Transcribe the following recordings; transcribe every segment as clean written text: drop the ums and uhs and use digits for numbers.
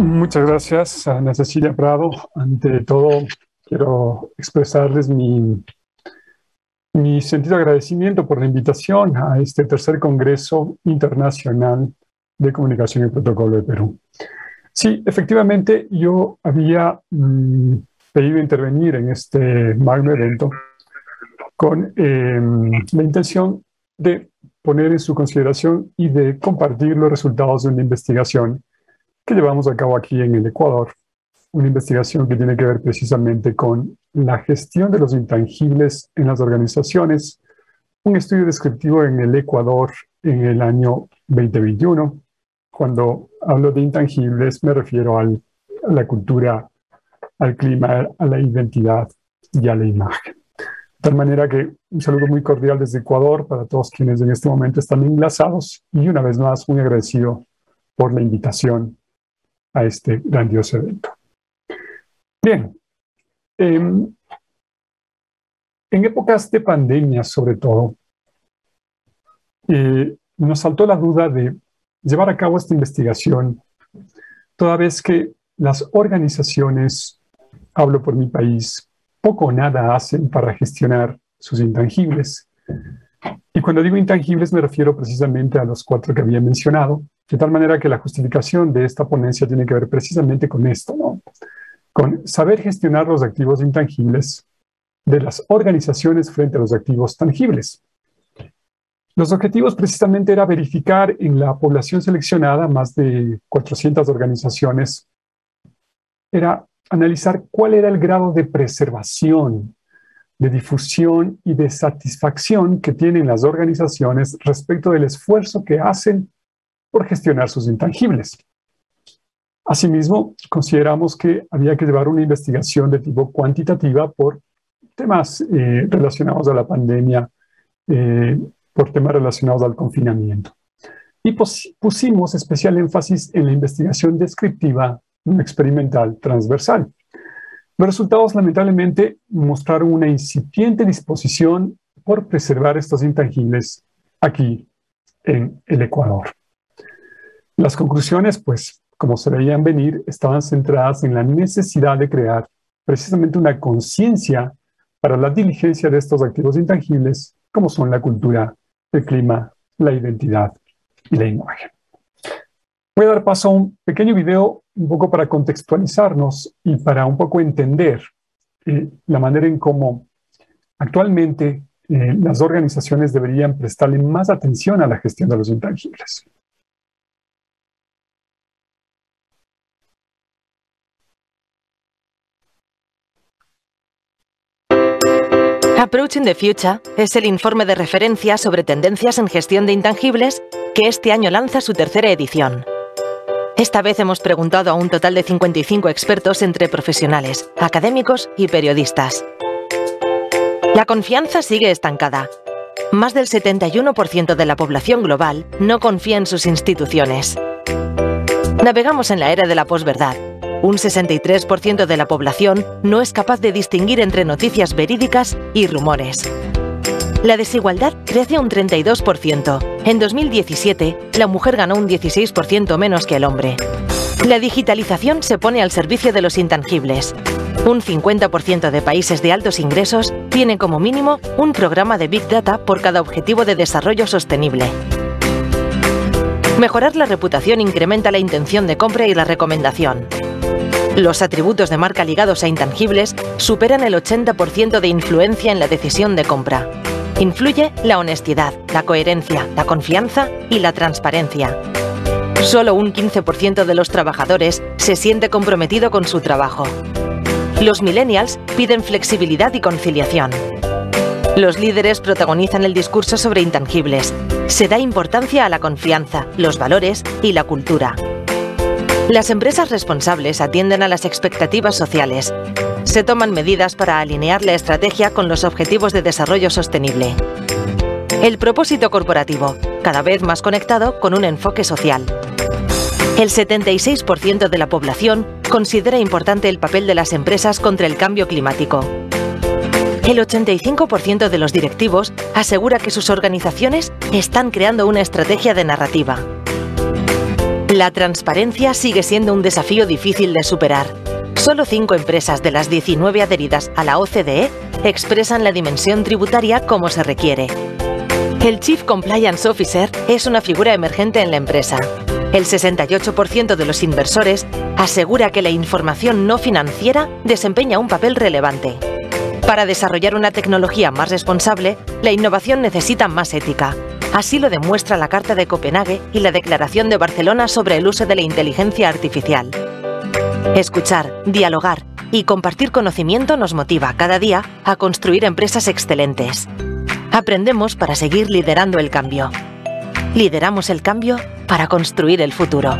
Muchas gracias, Ana Cecilia Prado. Ante todo, quiero expresarles mi sentido agradecimiento por la invitación a este tercer Congreso Internacional de Comunicación y Protocolo de Perú. Sí, efectivamente, yo había pedido intervenir en este magno evento con la intención de poner en su consideración y de compartir los resultados de una investigación que llevamos a cabo aquí en el Ecuador, una investigación que tiene que ver precisamente con la gestión de los intangibles en las organizaciones, un estudio descriptivo en el Ecuador en el año 2021. Cuando hablo de intangibles me refiero a la cultura, al clima, a la identidad y a la imagen. De tal manera que un saludo muy cordial desde Ecuador para todos quienes en este momento están enlazados y una vez más muy agradecido por la invitación a este grandioso evento. Bien, en épocas de pandemia sobre todo, nos saltó la duda de llevar a cabo esta investigación, toda vez que las organizaciones, hablo por mi país, poco o nada hacen para gestionar sus intangibles. Y cuando digo intangibles me refiero precisamente a los 4 que había mencionado, de tal manera que la justificación de esta ponencia tiene que ver precisamente con esto, ¿no? Con saber gestionar los activos intangibles de las organizaciones frente a los activos tangibles. Los objetivos precisamente era verificar en la población seleccionada, más de 400 organizaciones, era analizar cuál era el grado de preservación, de difusión y de satisfacción que tienen las organizaciones respecto del esfuerzo que hacen por gestionar sus intangibles. Asimismo, consideramos que había que llevar una investigación de tipo cuantitativa por temas relacionados a la pandemia, por temas relacionados al confinamiento. Y pusimos especial énfasis en la investigación descriptiva, no experimental, transversal. Los resultados, lamentablemente, mostraron una incipiente disposición por preservar estos intangibles aquí en el Ecuador. Las conclusiones, pues, como se veían venir, estaban centradas en la necesidad de crear precisamente una conciencia para la diligencia de estos activos intangibles, como son la cultura, el clima, la identidad y la imagen. Voy a dar paso a un pequeño video un poco para contextualizarnos y para un poco entender la manera en cómo actualmente las organizaciones deberían prestarle más atención a la gestión de los intangibles. Approaching the Future es el informe de referencia sobre tendencias en gestión de intangibles que este año lanza su tercera edición. Esta vez hemos preguntado a un total de 55 expertos entre profesionales, académicos y periodistas. La confianza sigue estancada. Más del 71% de la población global no confía en sus instituciones. Navegamos en la era de la posverdad. Un 63% de la población no es capaz de distinguir entre noticias verídicas y rumores. La desigualdad crece un 32%. En 2017, la mujer ganó un 16% menos que el hombre. La digitalización se pone al servicio de los intangibles. Un 50% de países de altos ingresos tienen como mínimo un programa de Big Data por cada objetivo de desarrollo sostenible. Mejorar la reputación incrementa la intención de compra y la recomendación. Los atributos de marca ligados a intangibles superan el 80% de influencia en la decisión de compra. Influye la honestidad, la coherencia, la confianza y la transparencia. Solo un 15% de los trabajadores se siente comprometido con su trabajo. Los millennials piden flexibilidad y conciliación. Los líderes protagonizan el discurso sobre intangibles. Se da importancia a la confianza, los valores y la cultura. Las empresas responsables atienden a las expectativas sociales. Se toman medidas para alinear la estrategia con los objetivos de desarrollo sostenible. El propósito corporativo, cada vez más conectado con un enfoque social. El 76% de la población considera importante el papel de las empresas contra el cambio climático. El 85% de los directivos asegura que sus organizaciones están creando una estrategia de narrativa. La transparencia sigue siendo un desafío difícil de superar. Solo 5 empresas de las 19 adheridas a la OCDE expresan la dimensión tributaria como se requiere. El Chief Compliance Officer es una figura emergente en la empresa. El 68% de los inversores asegura que la información no financiera desempeña un papel relevante. Para desarrollar una tecnología más responsable, la innovación necesita más ética. Así lo demuestra la Carta de Copenhague y la Declaración de Barcelona sobre el uso de la inteligencia artificial. Escuchar, dialogar y compartir conocimiento nos motiva cada día a construir empresas excelentes. Aprendemos para seguir liderando el cambio. Lideramos el cambio para construir el futuro.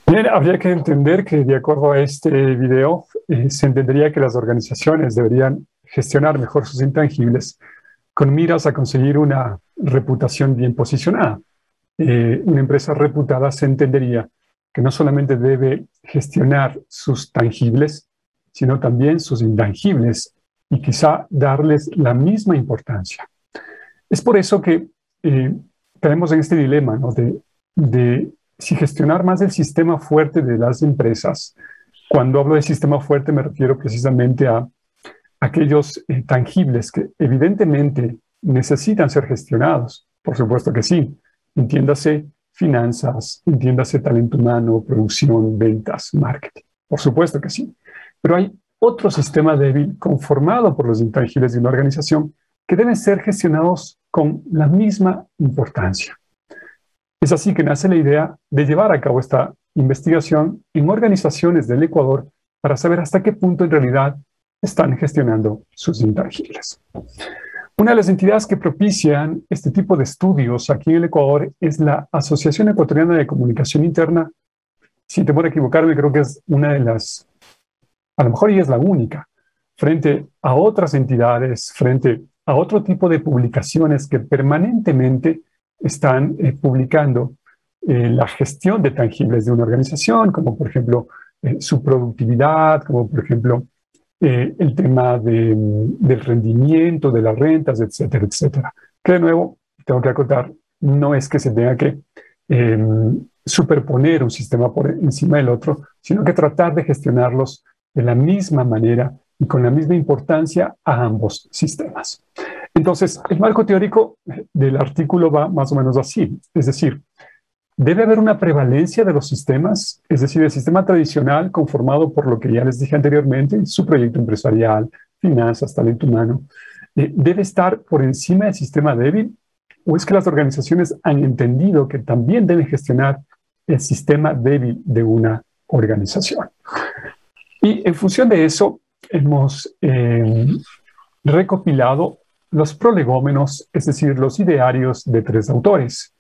Bien, habría que entender que de acuerdo a este video se entendería que las organizaciones deberían gestionar mejor sus intangibles con miras a conseguir una reputación bien posicionada. Una empresa reputada se entendería que no solamente debe gestionar sus tangibles, sino también sus intangibles y quizá darles la misma importancia. Es por eso que caemos en este dilema, ¿no? de si gestionar más el sistema fuerte de las empresas. Cuando hablo de sistema fuerte me refiero precisamente a aquellos tangibles que evidentemente necesitan ser gestionados. Por supuesto que sí. Entiéndase finanzas, entiéndase talento humano, producción, ventas, marketing. Por supuesto que sí. Pero hay otro sistema débil conformado por los intangibles de una organización que deben ser gestionados con la misma importancia. Es así que nace la idea de llevar a cabo esta investigación en organizaciones del Ecuador para saber hasta qué punto en realidad están gestionando sus intangibles. Una de las entidades que propician este tipo de estudios aquí en el Ecuador es la Asociación Ecuatoriana de Comunicación Interna. Sin temor a equivocarme, creo que es una de las, a lo mejor y es la única, frente a otras entidades, frente a otro tipo de publicaciones que permanentemente están publicando la gestión de tangibles de una organización, como por ejemplo su productividad, como por ejemplo el tema del rendimiento, de las rentas, etcétera, etcétera. Que de nuevo, tengo que acotar, no es que se tenga que superponer un sistema por encima del otro, sino que tratar de gestionarlos de la misma manera y con la misma importancia a ambos sistemas. Entonces, el marco teórico del artículo va más o menos así, es decir, debe haber una prevalencia de los sistemas, es decir, el sistema tradicional conformado por lo que ya les dije anteriormente, su proyecto empresarial, finanzas, talento humano, debe estar por encima del sistema débil, o es que las organizaciones han entendido que también deben gestionar el sistema débil de una organización. Y en función de eso, hemos recopilado los prolegómenos, es decir, los idearios de 3 autores.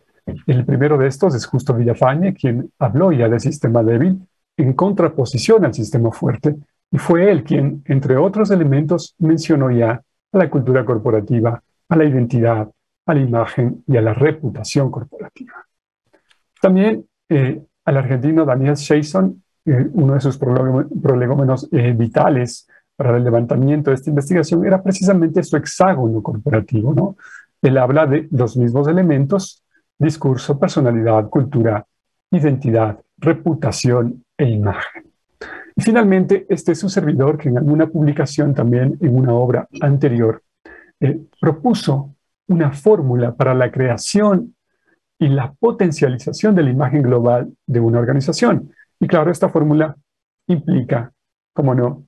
El primero de estos es Justo Villafañe, quien habló ya del sistema débil en contraposición al sistema fuerte, y fue él quien, entre otros elementos, mencionó ya a la cultura corporativa, a la identidad, a la imagen y a la reputación corporativa. También al argentino Daniel Jason, uno de sus prolegómenos vitales para el levantamiento de esta investigación era precisamente su hexágono corporativo, ¿no? Él habla de los mismos elementos: discurso, personalidad, cultura, identidad, reputación e imagen. Y finalmente, este es un servidor que en alguna publicación también, en una obra anterior, propuso una fórmula para la creación y la potencialización de la imagen global de una organización. Y claro, esta fórmula implica, como no,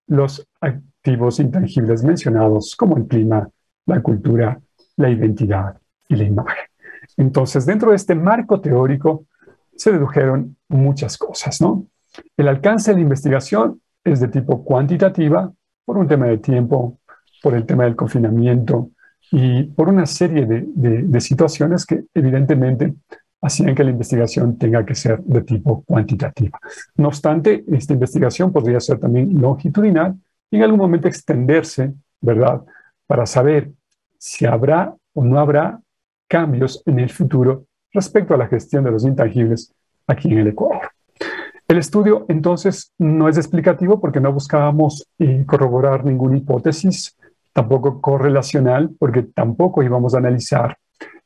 los activos intangibles mencionados como el clima, la cultura, la identidad y la imagen. Entonces, dentro de este marco teórico se dedujeron muchas cosas, ¿no? El alcance de la investigación es de tipo cuantitativa, por un tema de tiempo, por el tema del confinamiento y por una serie de situaciones que evidentemente hacían que la investigación tenga que ser de tipo cuantitativa. No obstante, esta investigación podría ser también longitudinal y en algún momento extenderse, ¿verdad?, para saber si habrá o no habrá cambios en el futuro respecto a la gestión de los intangibles aquí en el Ecuador. El estudio, entonces, no es explicativo porque no buscábamos corroborar ninguna hipótesis tampoco correlacional, porque tampoco íbamos a analizar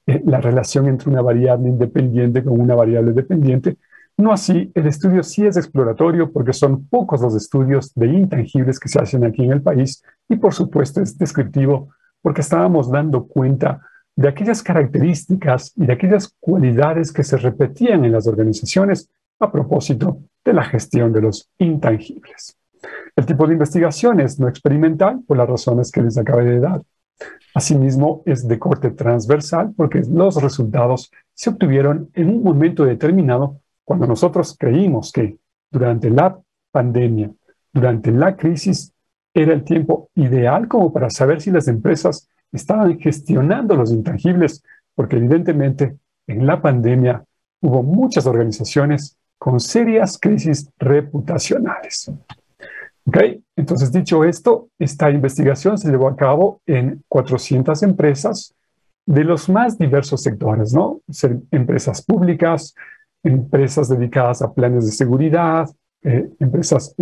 la relación entre una variable independiente con una variable dependiente. No así, el estudio sí es exploratorio porque son pocos los estudios de intangibles que se hacen aquí en el país y por supuesto es descriptivo porque estábamos dando cuenta de aquellas características y de aquellas cualidades que se repetían en las organizaciones a propósito de la gestión de los intangibles. El tipo de investigación es no experimental por las razones que les acabé de dar. Asimismo, es de corte transversal porque los resultados se obtuvieron en un momento determinado cuando nosotros creímos que durante la pandemia, durante la crisis, era el tiempo ideal como para saber si las empresas estaban gestionando los intangibles, porque evidentemente en la pandemia hubo muchas organizaciones con serias crisis reputacionales. ¿Ok? Entonces, dicho esto, esta investigación se llevó a cabo en 400 empresas de los más diversos sectores, ¿no? Empresas públicas, empresas dedicadas a planes de seguridad, empresas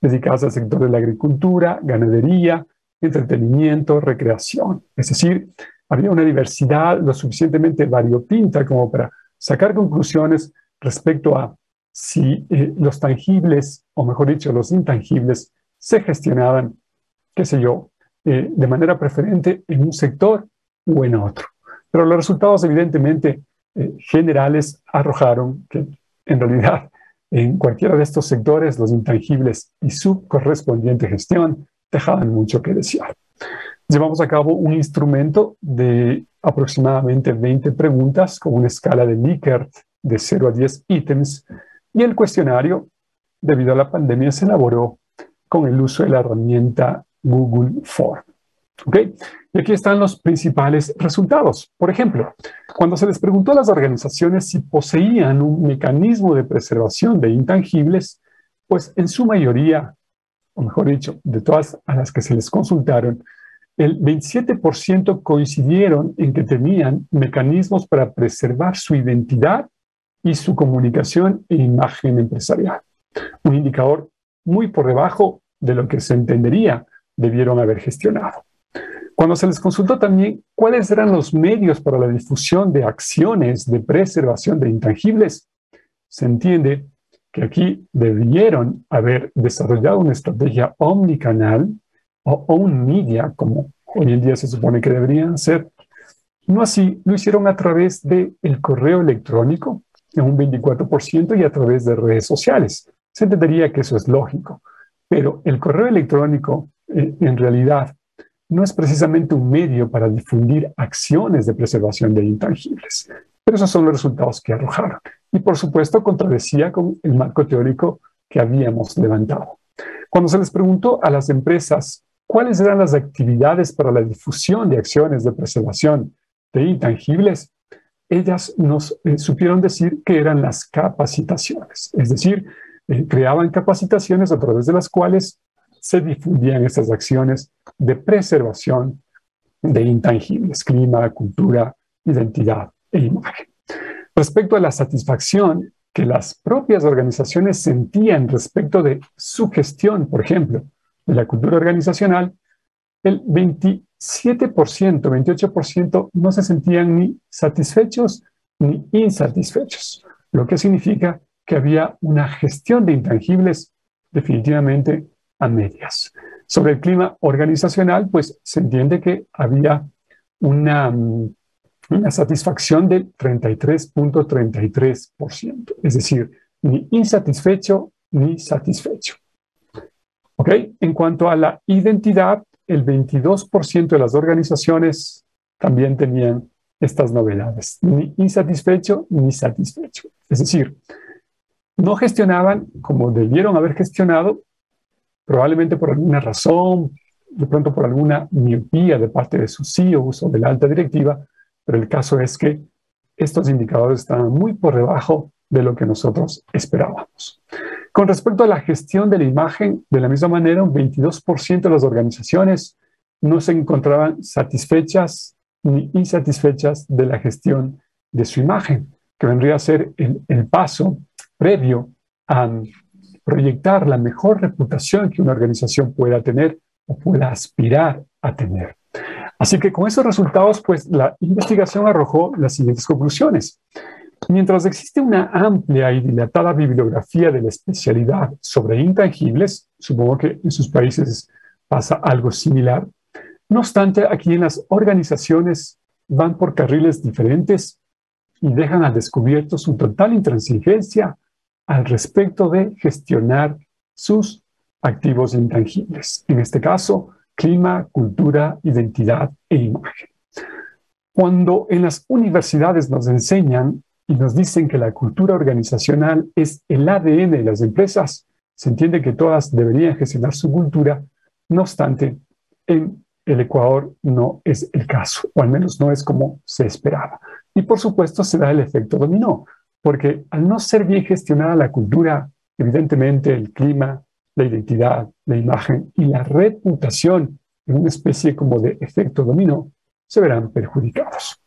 dedicadas al sector de la agricultura, ganadería, entretenimiento, recreación. Es decir, había una diversidad lo suficientemente variopinta como para sacar conclusiones respecto a si los tangibles, o mejor dicho, los intangibles, se gestionaban, qué sé yo, de manera preferente en un sector o en otro. Pero los resultados, evidentemente, generales arrojaron que, en realidad, en cualquiera de estos sectores, los intangibles y su correspondiente gestión dejaban mucho que desear. Llevamos a cabo un instrumento de aproximadamente 20 preguntas con una escala de Likert de 0 a 10 ítems y el cuestionario, debido a la pandemia, se elaboró con el uso de la herramienta Google Form. ¿Ok? Y aquí están los principales resultados. Por ejemplo, cuando se les preguntó a las organizaciones si poseían un mecanismo de preservación de intangibles, pues en su mayoría, o mejor dicho, de todas a las que se les consultaron, el 27% coincidieron en que tenían mecanismos para preservar su identidad y su comunicación e imagen empresarial. Un indicador muy por debajo de lo que se entendería debieron haber gestionado. Cuando se les consultó también cuáles eran los medios para la difusión de acciones de preservación de intangibles, se entiende que aquí debieron haber desarrollado una estrategia omnicanal o own media, como hoy en día se supone que deberían ser. No así, lo hicieron a través del correo electrónico, en un 24%, y a través de redes sociales. Se entendería que eso es lógico, pero el correo electrónico, en realidad, no es precisamente un medio para difundir acciones de preservación de intangibles. Pero esos son los resultados que arrojaron. Y por supuesto, contradecía con el marco teórico que habíamos levantado. Cuando se les preguntó a las empresas cuáles eran las actividades para la difusión de acciones de preservación de intangibles, ellas nos supieron decir que eran las capacitaciones. Es decir, creaban capacitaciones a través de las cuales se difundían estas acciones de preservación de intangibles, clima, cultura, identidad e imagen. Respecto a la satisfacción que las propias organizaciones sentían respecto de su gestión, por ejemplo, de la cultura organizacional, el 27%, 28% no se sentían ni satisfechos ni insatisfechos, lo que significa que había una gestión de intangibles definitivamente a medias. Sobre el clima organizacional, pues se entiende que había una satisfacción del 33.33%, es decir, ni insatisfecho ni satisfecho. ¿Ok? En cuanto a la identidad, el 22% de las organizaciones también tenían estas novedades, ni insatisfecho ni satisfecho. Es decir, no gestionaban como debieron haber gestionado, probablemente por alguna razón, de pronto por alguna miopía de parte de sus CEOs o de la alta directiva, pero el caso es que estos indicadores estaban muy por debajo de lo que nosotros esperábamos. Con respecto a la gestión de la imagen, de la misma manera, un 22% de las organizaciones no se encontraban satisfechas ni insatisfechas de la gestión de su imagen, que vendría a ser el paso previo a proyectar la mejor reputación que una organización pueda tener o pueda aspirar a tener. Así que con esos resultados, pues la investigación arrojó las siguientes conclusiones. Mientras existe una amplia y dilatada bibliografía de la especialidad sobre intangibles, supongo que en sus países pasa algo similar, no obstante, aquí en las organizaciones van por carriles diferentes y dejan al descubierto su total intransigencia al respecto de gestionar sus activos intangibles. En este caso, clima, cultura, identidad e imagen. Cuando en las universidades nos enseñan y nos dicen que la cultura organizacional es el ADN de las empresas, se entiende que todas deberían gestionar su cultura. No obstante, en el Ecuador no es el caso, o al menos no es como se esperaba. Y por supuesto se da el efecto dominó, porque al no ser bien gestionada la cultura, evidentemente el clima, la identidad, la imagen y la reputación en una especie como de efecto dominó se verán perjudicados.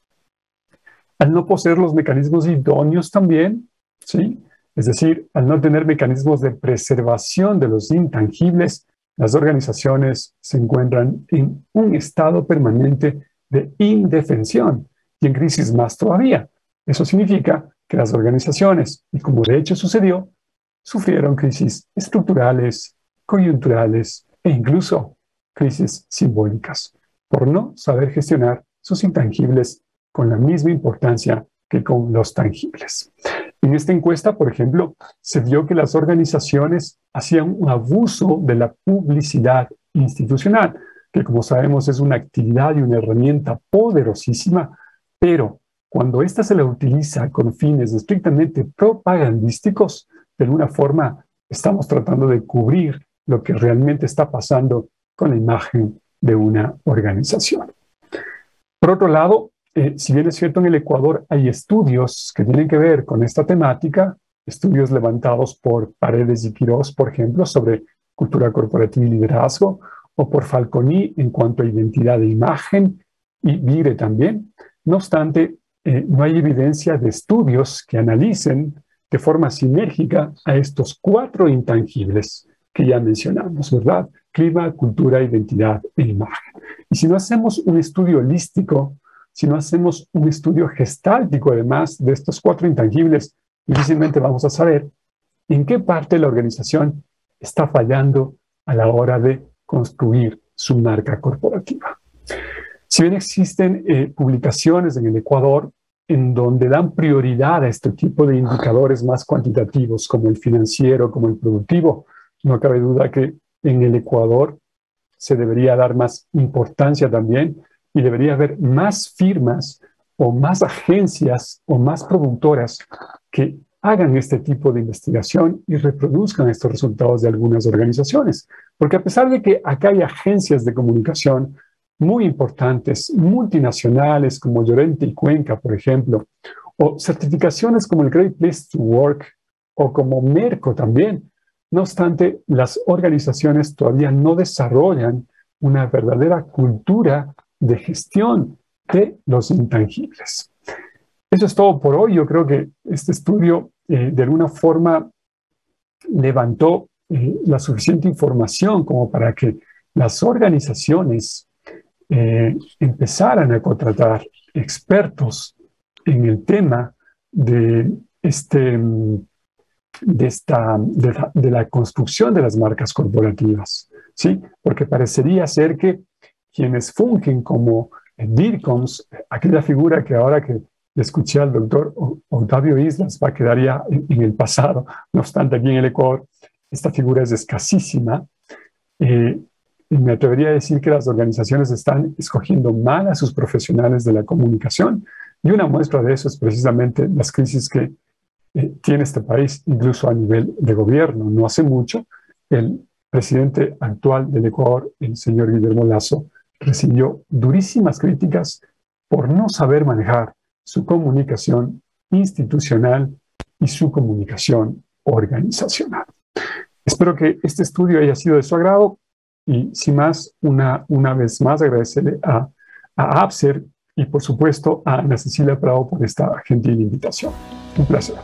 Al no poseer los mecanismos idóneos también, ¿sí? Es decir, al no tener mecanismos de preservación de los intangibles, las organizaciones se encuentran en un estado permanente de indefensión y en crisis más todavía. Eso significa que las organizaciones, y como de hecho sucedió, sufrieron crisis estructurales, coyunturales e incluso crisis simbólicas por no saber gestionar sus intangibles con la misma importancia que con los tangibles. En esta encuesta, por ejemplo, se vio que las organizaciones hacían un abuso de la publicidad institucional, que como sabemos es una actividad y una herramienta poderosísima, pero cuando ésta se la utiliza con fines estrictamente propagandísticos, de alguna forma estamos tratando de cubrir lo que realmente está pasando con la imagen de una organización. Por otro lado, si bien es cierto, en el Ecuador hay estudios que tienen que ver con esta temática, estudios levantados por Paredes y Quirós, por ejemplo, sobre cultura corporativa y liderazgo, o por Falconi en cuanto a identidad de imagen, y Vire también. No obstante, no hay evidencia de estudios que analicen de forma sinérgica a estos 4 intangibles que ya mencionamos, ¿verdad? Clima, cultura, identidad e imagen. Y si no hacemos un estudio holístico, si no hacemos un estudio gestáltico, además de estos 4 intangibles, difícilmente vamos a saber en qué parte de la organización está fallando a la hora de construir su marca corporativa. Si bien existen publicaciones en el Ecuador en donde dan prioridad a este tipo de indicadores más cuantitativos, como el financiero, como el productivo, no cabe duda que en el Ecuador se debería dar más importancia también y debería haber más firmas o más agencias o más productoras que hagan este tipo de investigación y reproduzcan estos resultados de algunas organizaciones. Porque a pesar de que acá hay agencias de comunicación muy importantes, multinacionales como Llorente y Cuenca, por ejemplo, o certificaciones como el Great Place to Work o como Merco también, no obstante, las organizaciones todavía no desarrollan una verdadera cultura de gestión de los intangibles. Eso es todo por hoy. Yo creo que este estudio de alguna forma levantó la suficiente información como para que las organizaciones empezaran a contratar expertos en el tema de la construcción de las marcas corporativas, ¿sí? Porque parecería ser que quienes fungen como DIRCOMs, aquella figura que ahora que le escuché al doctor Octavio Islas va a quedar ya en el pasado, no obstante aquí en el Ecuador esta figura es escasísima, y me atrevería a decir que las organizaciones están escogiendo mal a sus profesionales de la comunicación, y una muestra de eso es precisamente las crisis que tiene este país, incluso a nivel de gobierno. No hace mucho, el presidente actual del Ecuador, el señor Guillermo Lasso, recibió durísimas críticas por no saber manejar su comunicación institucional y su comunicación organizacional. Espero que este estudio haya sido de su agrado y, sin más, una vez más agradecerle a Abser y, por supuesto, a Ana Cecilia Prado por esta gentil invitación. Un placer.